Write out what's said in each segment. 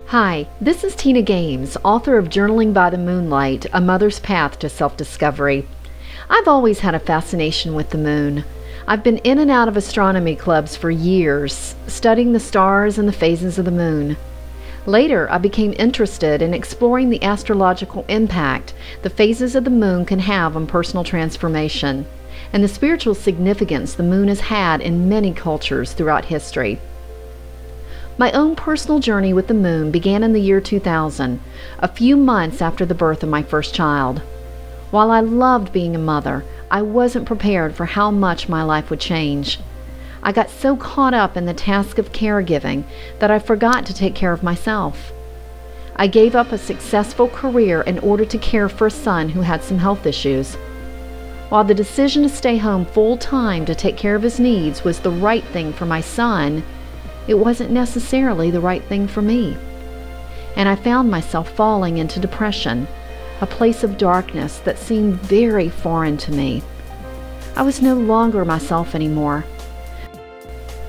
Hi, this is Tina Games, author of Journaling by the Moonlight, A Mother's Path to Self-Discovery. I've always had a fascination with the moon. I've been in and out of astronomy clubs for years, studying the stars and the phases of the moon. Later, I became interested in exploring the astrological impact the phases of the moon can have on personal transformation, and the spiritual significance the moon has had in many cultures throughout history. My own personal journey with the moon began in the year 2000, a few months after the birth of my first child. While I loved being a mother, I wasn't prepared for how much my life would change. I got so caught up in the task of caregiving that I forgot to take care of myself. I gave up a successful career in order to care for a son who had some health issues. While the decision to stay home full-time to take care of his needs was the right thing for my son, it wasn't necessarily the right thing for me. And I found myself falling into depression, a place of darkness that seemed very foreign to me. I was no longer myself anymore.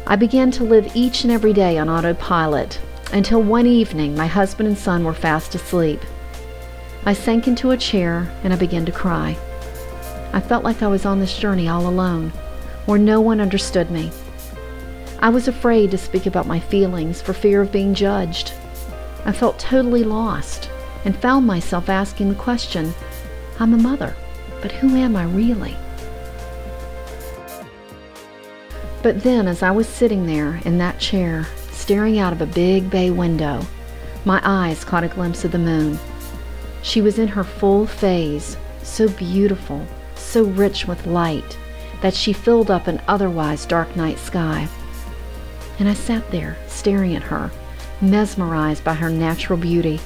I began to live each and every day on autopilot, until one evening my husband and son were fast asleep. I sank into a chair and I began to cry. I felt like I was on this journey all alone, where no one understood me. I was afraid to speak about my feelings for fear of being judged. I felt totally lost and found myself asking the question, I'm a mother, but who am I really? But then as I was sitting there in that chair, staring out of a big bay window, my eyes caught a glimpse of the moon. She was in her full phase, so beautiful, so rich with light, that she filled up an otherwise dark night sky. And I sat there, staring at her, mesmerized by her natural beauty,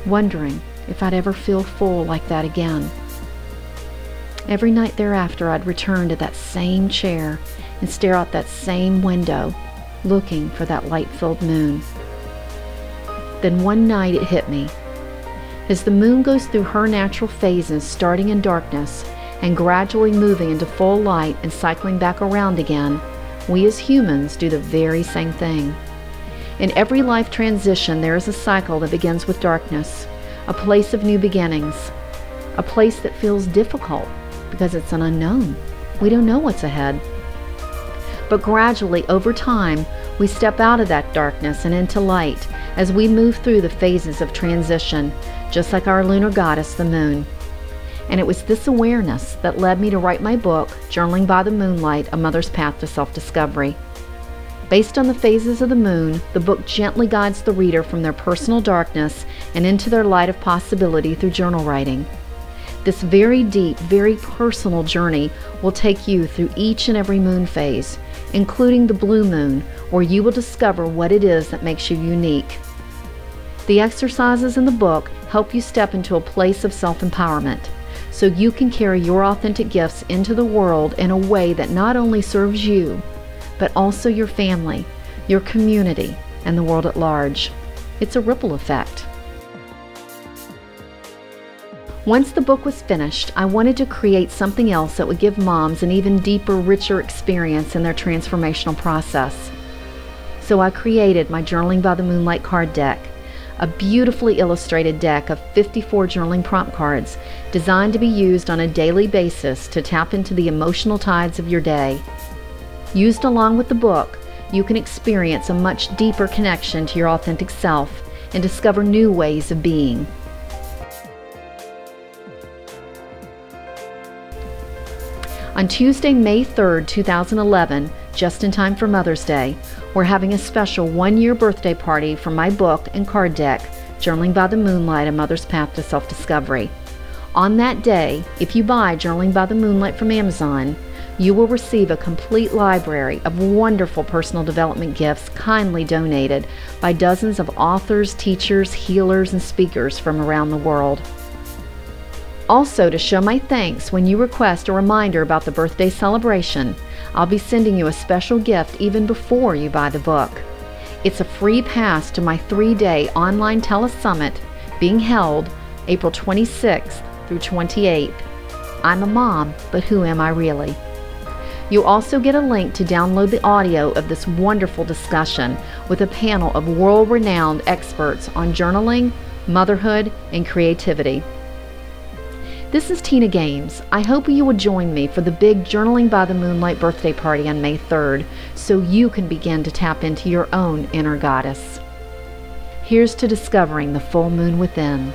wondering if I'd ever feel full like that again. Every night thereafter, I'd return to that same chair and stare out that same window, looking for that light-filled moon. Then one night it hit me. As the moon goes through her natural phases, starting in darkness and gradually moving into full light and cycling back around again, we as humans do the very same thing. In every life transition, there is a cycle that begins with darkness, a place of new beginnings, a place that feels difficult because it's an unknown. We don't know what's ahead. But gradually, over time, we step out of that darkness and into light as we move through the phases of transition, just like our lunar goddess, the moon. And it was this awareness that led me to write my book, Journaling by the Moonlight, A Mother's Path to Self-Discovery. Based on the phases of the moon, the book gently guides the reader from their personal darkness and into their light of possibility through journal writing. This very deep, very personal journey will take you through each and every moon phase, including the blue moon, where you will discover what it is that makes you unique. The exercises in the book help you step into a place of self-empowerment, so you can carry your authentic gifts into the world in a way that not only serves you, but also your family, your community, and the world at large. It's a ripple effect. Once the book was finished, I wanted to create something else that would give moms an even deeper, richer experience in their transformational process. So I created my Journaling by the Moonlight card deck, a beautifully illustrated deck of 54 journaling prompt cards designed to be used on a daily basis to tap into the emotional tides of your day. Used along with the book, you can experience a much deeper connection to your authentic self and discover new ways of being. On Tuesday, May 3rd, 2011, just in time for Mother's Day, we're having a special one-year birthday party for my book and card deck, Journaling by the Moonlight, A Mother's Path to Self-Discovery. On that day, if you buy Journaling by the Moonlight from Amazon, you will receive a complete library of wonderful personal development gifts kindly donated by dozens of authors, teachers, healers, and speakers from around the world. Also, to show my thanks when you request a reminder about the birthday celebration, I'll be sending you a special gift even before you buy the book. It's a free pass to my 3-day online telesummit being held April 26th through 28th. I'm a mom, but who am I really? You'll also get a link to download the audio of this wonderful discussion with a panel of world-renowned experts on journaling, motherhood, and creativity. This is Tina Gaines. I hope you will join me for the big Journaling by the Moonlight birthday party on May 3rd so you can begin to tap into your own inner goddess. Here's to discovering the full moon within.